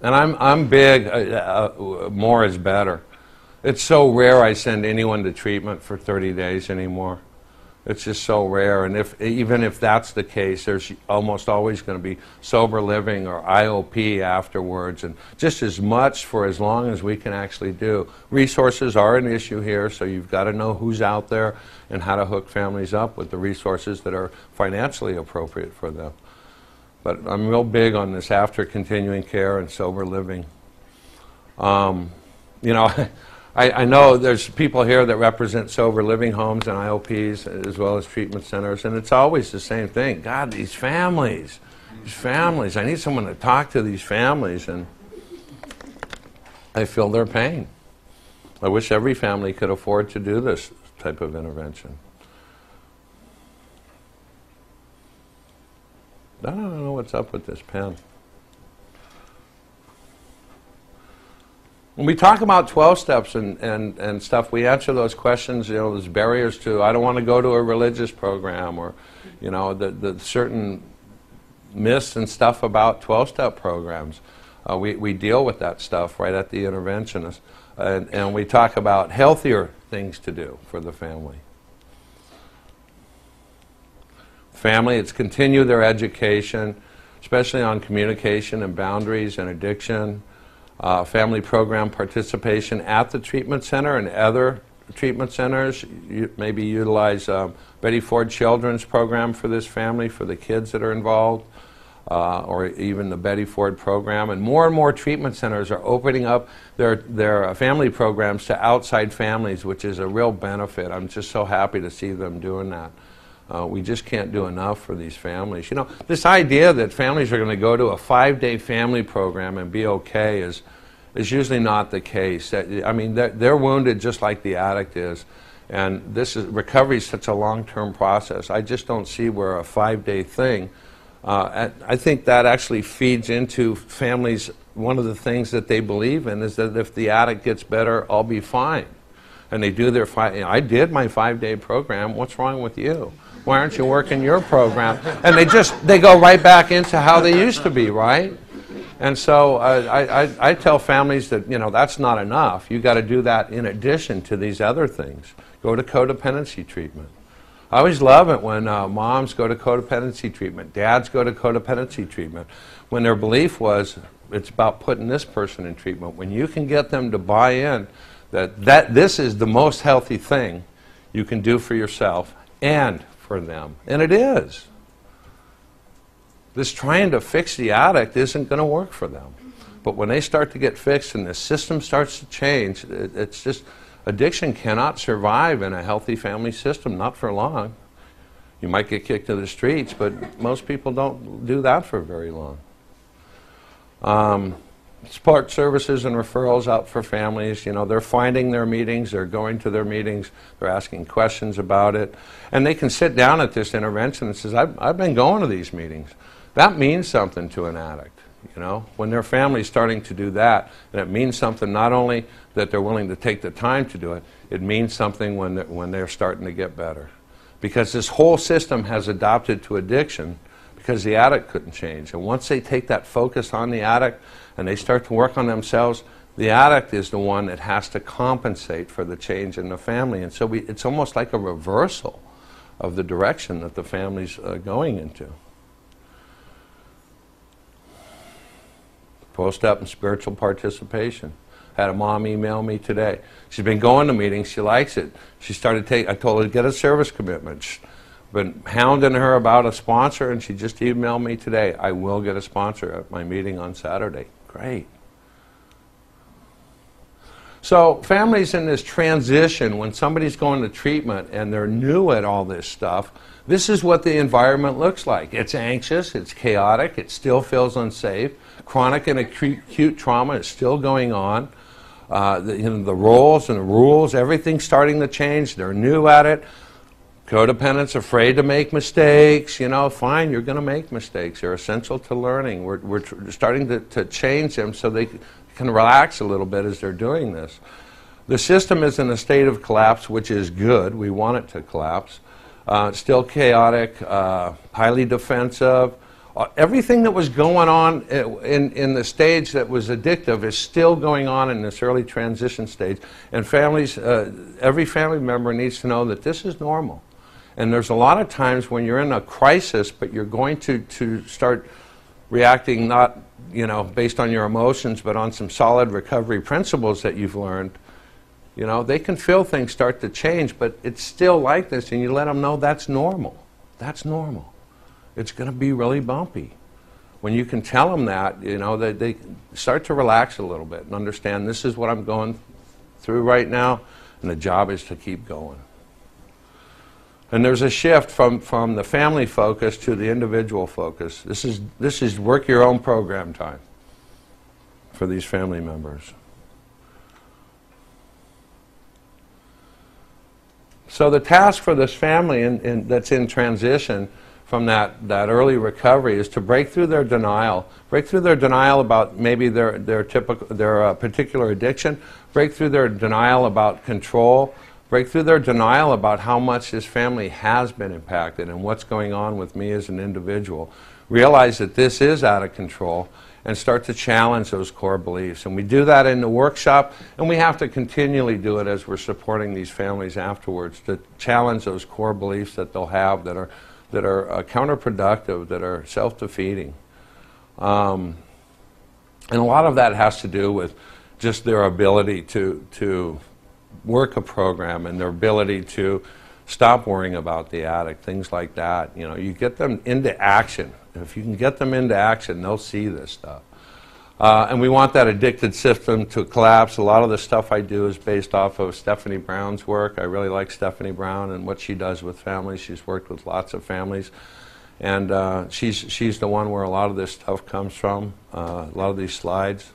And I'm big, more is better. It's so rare I send anyone to treatment for 30 days anymore. It's just so rare. And even if that's the case, there's almost always going to be sober living or IOP afterwards, and just as much for as long as we can actually do. Resources are an issue here, so you've got to know who's out there and how to hook families up with the resources that are financially appropriate for them. But I'm real big on this after continuing care and sober living. You know, I know there's people here that represent sober living homes and IOPs as well as treatment centers, and it's always the same thing. God, these families, I need someone to talk to these families, and I feel their pain. I wish every family could afford to do this type of intervention. I don't know what's up with this pen. When we talk about 12 steps and stuff, we answer those questions, you know, there's barriers to, I don't want to go to a religious program, or, you know, the certain myths and stuff about 12-step programs. We deal with that stuff right at the Interventionist. And we talk about healthier things to do for the family. Family, it's continue their education, especially on communication and boundaries and addiction. Family program participation at the treatment center and other treatment centers. Maybe utilize Betty Ford Children's program for this family, for the kids that are involved, or even the Betty Ford program. And more treatment centers are opening up their family programs to outside families, which is a real benefit. I'm just so happy to see them doing that. We just can't do enough for these families. You know, this idea that families are going to go to a 5-day family program and be okay is usually not the case. I mean, they're wounded just like the addict is, and recovery is such a long-term process. I just don't see where a 5-day thing. I think that actually feeds into families. One of the things that they believe in is that if the addict gets better, I'll be fine. And they do their I did my 5-day program. What's wrong with you? Why aren't you working your program? And they go right back into how they used to be, right? And so I tell families that, you know, that's not enough. You got to do that in addition to these other things. Go to codependency treatment. I always love it when moms go to codependency treatment, dads go to codependency treatment, when their belief was it's about putting this person in treatment. When you can get them to buy in that this is the most healthy thing you can do for yourself and for them. And it is. This trying to fix the addict isn't going to work for them. But when they start to get fixed and the system starts to change, it's just, addiction cannot survive in a healthy family system, not for long. You might get kicked to the streets, but most people don't do that for very long. Support services and referrals out for families. You know, they're finding their meetings, they're going to their meetings, they're asking questions about it, and they can sit down at this intervention and says, I've been going to these meetings. That means something to an addict, you know. When their family's starting to do that, and it means something not only that they're willing to take the time to do it, it means something when they're starting to get better. Because this whole system has adopted to addiction because the addict couldn't change. And once they take that focus on the addict and they start to work on themselves, the addict is the one that has to compensate for the change in the family. And so it's almost like a reversal of the direction that the family's going into. Post-up and spiritual participation. I had a mom email me today. She's been going to meetings. She likes it. She started I told her to get a service commitment. She's been hounding her about a sponsor, and she just emailed me today. I will get a sponsor at my meeting on Saturday. Great. So families in this transition, when somebody's going to treatment and they're new at all this stuff, this is what the environment looks like. It's anxious, it's chaotic, it still feels unsafe. Chronic and acute trauma is still going on. The roles and the rules, everything's starting to change. They're new at it. Codependents afraid to make mistakes. You know, fine, you're going to make mistakes. They're essential to learning. We're starting to change them so they can relax a little bit as they're doing this. The system is in a state of collapse, which is good. We want it to collapse. Still chaotic, highly defensive. Everything that was going on in the stage that was addictive is still going on in this early transition stage. And families, every family member needs to know that this is normal. And there's a lot of times when you're in a crisis, but you're going to start reacting not, you know, based on your emotions, but on some solid recovery principles that you've learned. You know, they can feel things start to change, but it's still like this, and you let them know that's normal. That's normal. It's going to be really bumpy. when you can tell them that, you know, they start to relax a little bit and understand this is what I'm going through right now, and the job is to keep going. And there's a shift from the family focus to the individual focus. This is work your own program time for these family members. So the task for this family that's in transition from that early recovery is to break through their denial about maybe their particular addiction, break through their denial about control, break through their denial about how much this family has been impacted and what's going on with me as an individual. Realize that this is out of control and start to challenge those core beliefs. And we do that in the workshop, and we have to continually do it as we're supporting these families afterwards to challenge those core beliefs that they'll have that are counterproductive, that are self-defeating. And a lot of that has to do with just their ability to work a program and their ability to stop worrying about the addict, things like that. You know, you get them into action. If you can get them into action, they'll see this stuff. And we want that addicted system to collapse. A lot of the stuff I do is based off of Stephanie Brown's work. I really like Stephanie Brown and what she does with families. She's worked with lots of families. And she's the one where a lot of this stuff comes from, a lot of these slides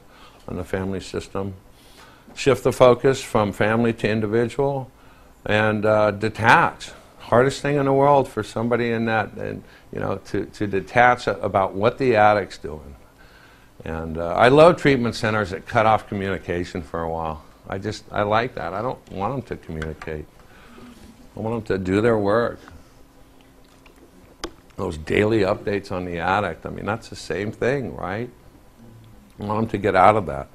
on the family system. Shift the focus from family to individual and detach. Hardest thing in the world for somebody in that, and you know, to detach about what the addict's doing. And I love treatment centers that cut off communication for a while. I like that. I don't want them to communicate. I want them to do their work. Those daily updates on the addict, I mean, that's the same thing, right? I want them to get out of that.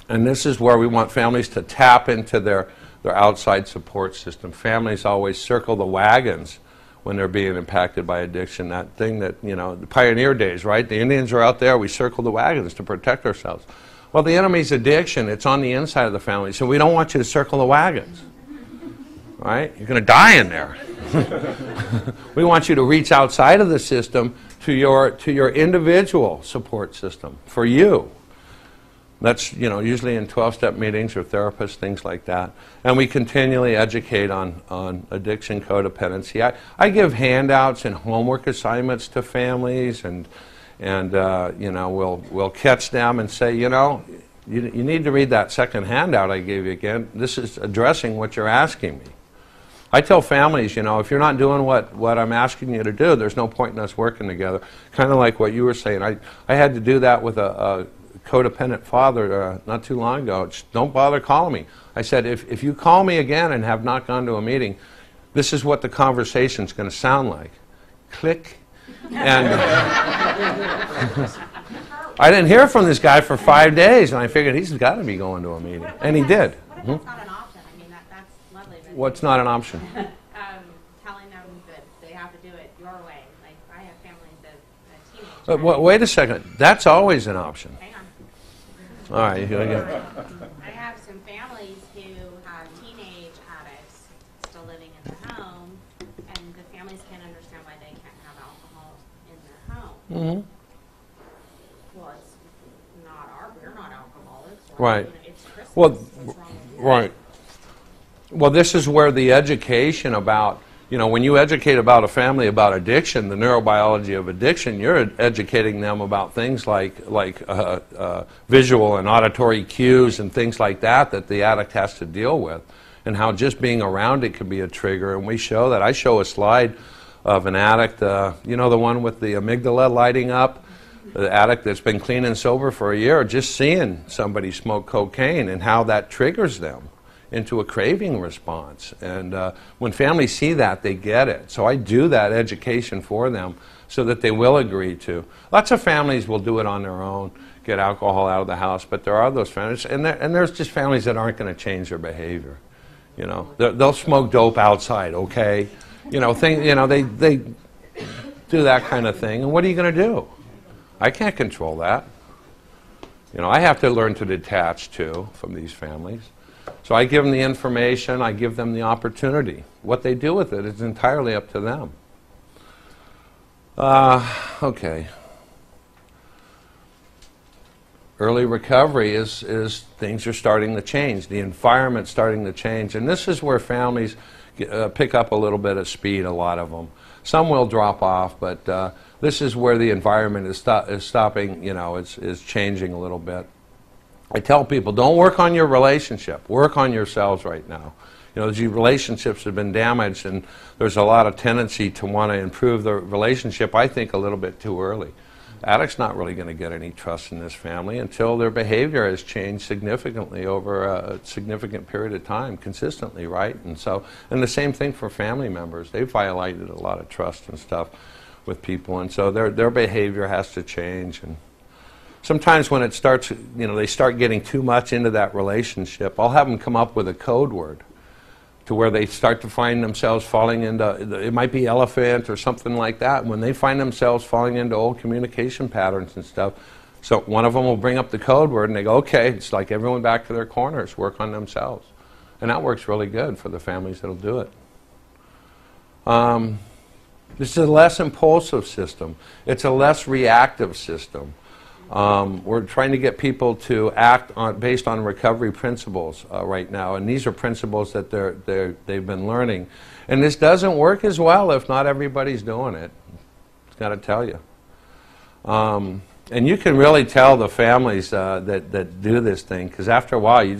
And this is where we want families to tap into their outside support system. Families always circle the wagons when they're being impacted by addiction. That thing that, you know, the pioneer days, right? The Indians are out there, we circle the wagons to protect ourselves. Well, the enemy's addiction, it's on the inside of the family, so we don't want you to circle the wagons, right? You're going to die in there. We want you to reach outside of the system to your individual support system, for you. That's, you know, usually in 12-step meetings or therapists, things like that. And we continually educate on addiction codependency. I give handouts and homework assignments to families, and you know, we'll catch them and say, you know, you need to read that second handout I gave you again. This is addressing what you're asking me. I tell families, you know, if you're not doing what I'm asking you to do, there's no point in us working together. Kind of like what you were saying. I had to do that with a codependent father not too long ago. Just don't bother calling me. I said, if you call me again and have not gone to a meeting, this is what the conversation's going to sound like. Click. And I didn't hear from this guy for 5 days, and I figured he's got to be going to a meeting. And he did. What if that's not an option? I mean, that's lovely. What's not an option? Telling them that they have to do it your way. Like, I have families that teenage. Wait a second. That's always an option. Hang on. All right, you go again. I have some families who have teenage addicts still living in their home, and the families can't understand why they can't have alcohol in their home. Mm-hmm. Well, it's not we're not alcoholics. Right. You know, it's Christmas. Well, What's wrong with that? right. Well, this is where the education about, you know, when you educate about a family about addiction, the neurobiology of addiction, you're educating them about things like visual and auditory cues and things like that the addict has to deal with, and how just being around it could be a trigger. And we show that. I show a slide of an addict, you know, the one with the amygdala lighting up, the addict that's been clean and sober for a year, just seeing somebody smoke cocaine and how that triggers them into a craving response. And when families see that, they get it. So I do that education for them so that they will agree to. Lots of families will do it on their own, get alcohol out of the house, but there are those families, and there's just families that aren't going to change their behavior. You know, they'll smoke dope outside, okay? You know, they do that kind of thing, and what are you going to do? I can't control that. You know, I have to learn to detach too from these families. So I give them the information, I give them the opportunity. What they do with it is entirely up to them. Okay. Early recovery is things are starting to change. The environment's starting to change. And this is where families pick up a little bit of speed, a lot of them. Some will drop off, but this is where the environment is stopping, is changing a little bit. I tell people, don't work on your relationship. Work on yourselves right now. These relationships have been damaged, and there's a lot of tendency to want to improve the relationship, I think, a little bit too early. Addict's not really going to get any trust in this family until their behavior has changed significantly over a significant period of time, consistently, right? And the same thing for family members. They've violated a lot of trust and stuff with people, and so their behavior has to change. And sometimes when it starts, they start getting too much into that relationship, I'll have them come up with a code word to where they start to find themselves falling into, it might be elephant or something like that, when they find themselves falling into old communication patterns and stuff. So one of them will bring up the code word and they go, okay, it's like everyone back to their corners, work on themselves. And that works really good for the families that'll do it. This is a less impulsive system. It's a less reactive system. We're trying to get people to act based on recovery principles right now, and these are principles that they've been learning. And this doesn't work as well if not everybody's doing it. I've got to tell you. And you can really tell the families that do this thing, because after a while you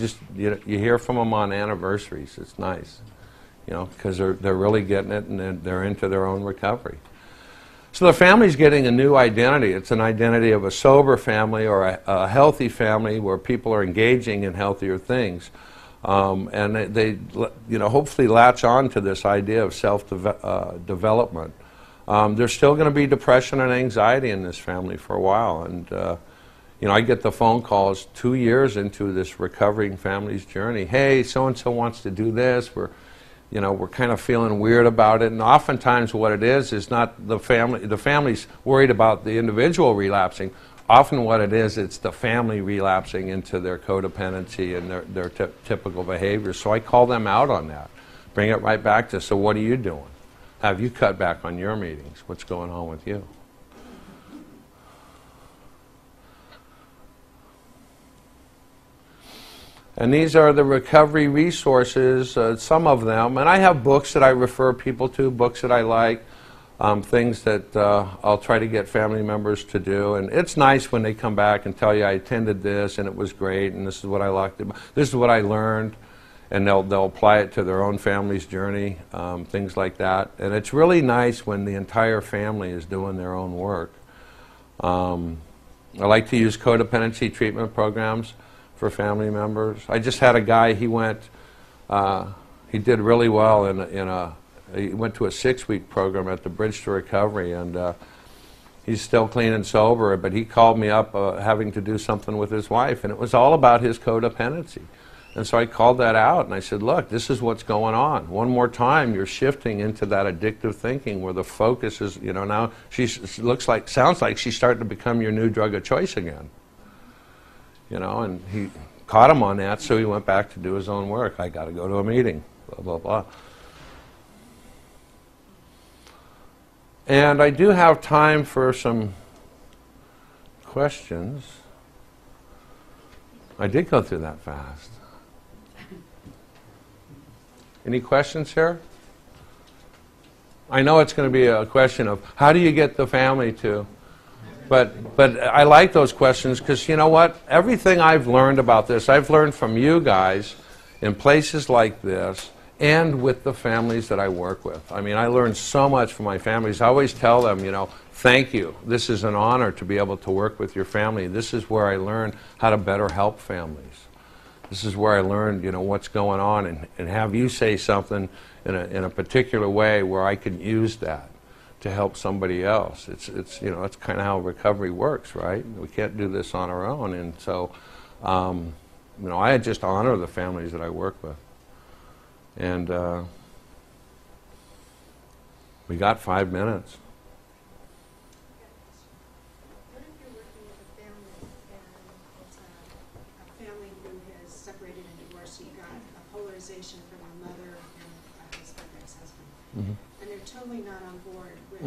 hear from them on anniversaries. It's nice, because they're really getting it and they're into their own recovery. So the family's getting a new identity. It's an identity of a sober family or a healthy family where people are engaging in healthier things. And they hopefully latch on to this idea of self-development. There's still going to be depression and anxiety in this family for a while. And, I get the phone calls 2 years into this recovering family's journey. Hey, so-and-so wants to do this. We're kind of feeling weird about it, and oftentimes what it is not the family. The family's worried about the individual relapsing. Often what it is, it's the family relapsing into their codependency and their typical behaviors. So I call them out on that. Bring it right back to, so what are you doing? Have you cut back on your meetings? What's going on with you? And these are the recovery resources, some of them. And I have books that I refer people to, books that I like, things that I'll try to get family members to do. And it's nice when they come back and tell you, I attended this and it was great and this is what I liked about, this is what I learned. And they'll apply it to their own family's journey, things like that. And it's really nice when the entire family is doing their own work. I like to use codependency treatment programs for family members. I just had a guy, he did really well he went to a 6-week program at the Bridge to Recovery, and he's still clean and sober, but he called me up having to do something with his wife, and it was all about his codependency. And so I called that out, and I said, look, this is what's going on. One more time, you're shifting into that addictive thinking where the focus is, now sounds like she's starting to become your new drug of choice again. And he caught him on that, so he went back to do his own work. I got to go to a meeting, blah, blah, blah. And I do have time for some questions. I did go through that fast. Any questions here? I know it's going to be a question of how do you get the family to... But I like those questions because you know what? Everything I've learned about this, I've learned from you guys in places like this and with the families that I work with. I mean, I learned so much from my families. I always tell them, thank you. This is an honor to be able to work with your family. This is where I learned how to better help families. This is where I learned, what's going on and have you say something in a particular way where I can use that to help somebody else. It's that's kind of how recovery works, right? We can't do this on our own, and so I just honor the families that I work with. And we got 5 minutes. What if you're working with a family and it's a family who has separated and divorced, so you got a polarization from a mother and a husband, ex-husband, and they're totally not on board with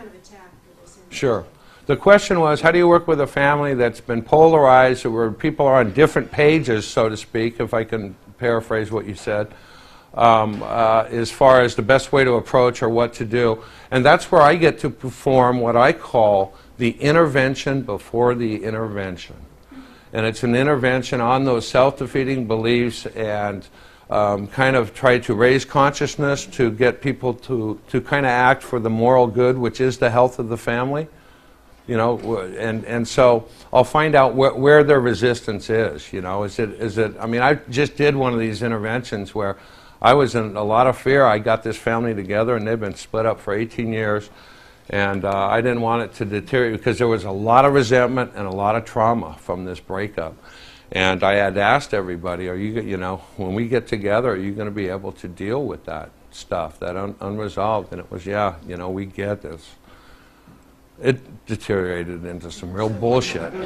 kind of attack for this? Sure. The question was, how do you work with a family that's been polarized, where people are on different pages, so to speak, if I can paraphrase what you said, as far as the best way to approach or what to do. And that's where I get to perform what I call the intervention before the intervention. And it's an intervention on those self-defeating beliefs and kind of try to raise consciousness to get people to kind of act for the moral good, which is the health of the family. You know, and so I'll find out where their resistance is. You know, is it? I mean, I just did one of these interventions where I was in a lot of fear. I got this family together, and they've been split up for 18 years, and I didn't want it to deteriorate because there was a lot of resentment and a lot of trauma from this breakup. And I had asked everybody, "Are you know, when we get together, are you going to be able to deal with that stuff, that unresolved?" And it was, "Yeah, you know, we get this." It deteriorated into some real bullshit, and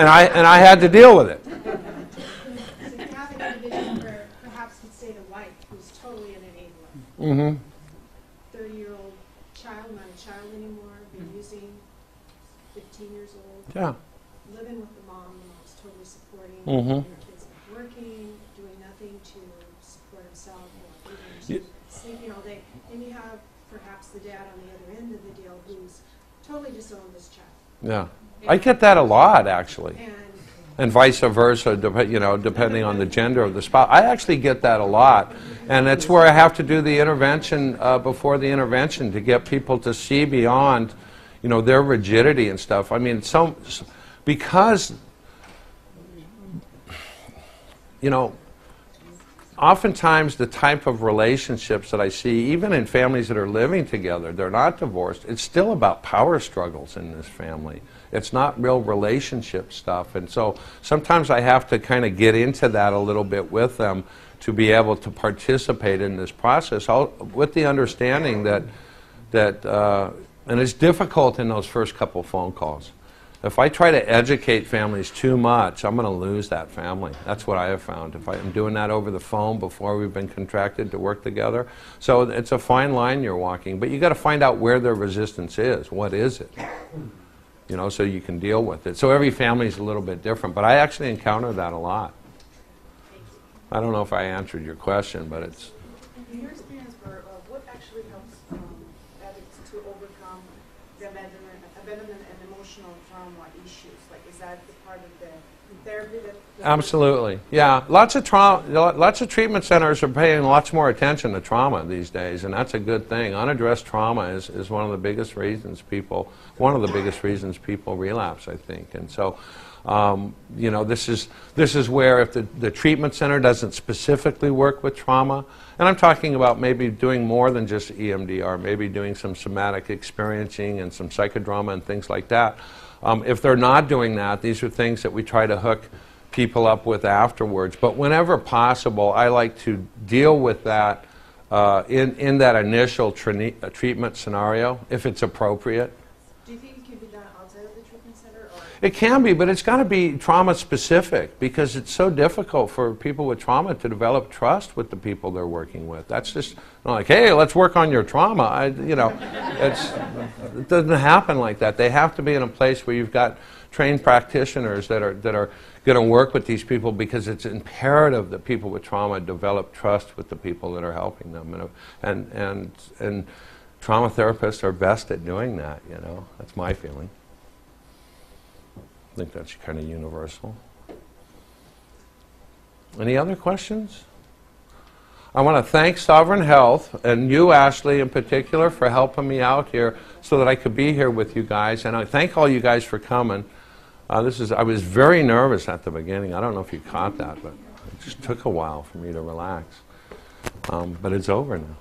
I had to deal with it. So you have an individual where perhaps you'd say the wife who's totally an enabler. 30-year-old child, not a child anymore, been using, 15 years old. Yeah. Living with the mom's totally supporting. Her kids not working, doing nothing to support himself, sleeping all day. And you have perhaps the dad on the other end of the deal who's totally disowned this child. Yeah. I get that a lot, actually. And vice versa, you know, depending on the gender of the spouse. I actually get that a lot. And that's where I have to do the intervention before the intervention to get people to see beyond, you know, their rigidity and stuff. I mean, because, you know, oftentimes the type of relationships that I see, even in families that are living together, they're not divorced, it's still about power struggles in this family. It's not real relationship stuff. And so sometimes I have to kind of get into that a little bit with them to be able to participate in this process, with the understanding that and it's difficult in those first couple phone calls. If I try to educate families too much, I'm going to lose that family. That's what I have found. If I'm doing that over the phone before we've been contracted to work together. So it's a fine line you're walking, but you got to find out where their resistance is. What is it? You know, so you can deal with it. So every family is a little bit different, but I actually encounter that a lot. I don't know if I answered your question, but it's... in your experience, Burr, what actually helps addicts to overcome the abandonment and emotional trauma issues? Like, is that the part of the therapy that... Absolutely. Yeah. Lots of treatment centers are paying lots more attention to trauma these days, and that's a good thing. Unaddressed trauma is one of the biggest reasons people relapse, I think. And so, you know, this is where if the treatment center doesn't specifically work with trauma, and I'm talking about maybe doing more than just EMDR, maybe doing some somatic experiencing and some psychodrama and things like that. If they're not doing that, these are things that we try to hook people up with afterwards. But whenever possible, I like to deal with that in that initial treatment scenario, if it's appropriate. Do you think it can be done outside of the treatment center? Or? It can be, but it's got to be trauma specific, because it's so difficult for people with trauma to develop trust with the people they're working with. That's just not like, hey, let's work on your trauma. You know, it doesn't happen like that. They have to be in a place where you've got trained practitioners that are going to work with these people, because it's imperative that people with trauma develop trust with the people that are helping them. And trauma therapists are best at doing that, you know. That's my feeling. I think that's kind of universal. Any other questions? I want to thank Sovereign Health, and you, Ashley, in particular, for helping me out here so that I could be here with you guys. And I thank all you guys for coming. I was very nervous at the beginning. I don't know if you caught that, but it just took a while for me to relax. But it's over now.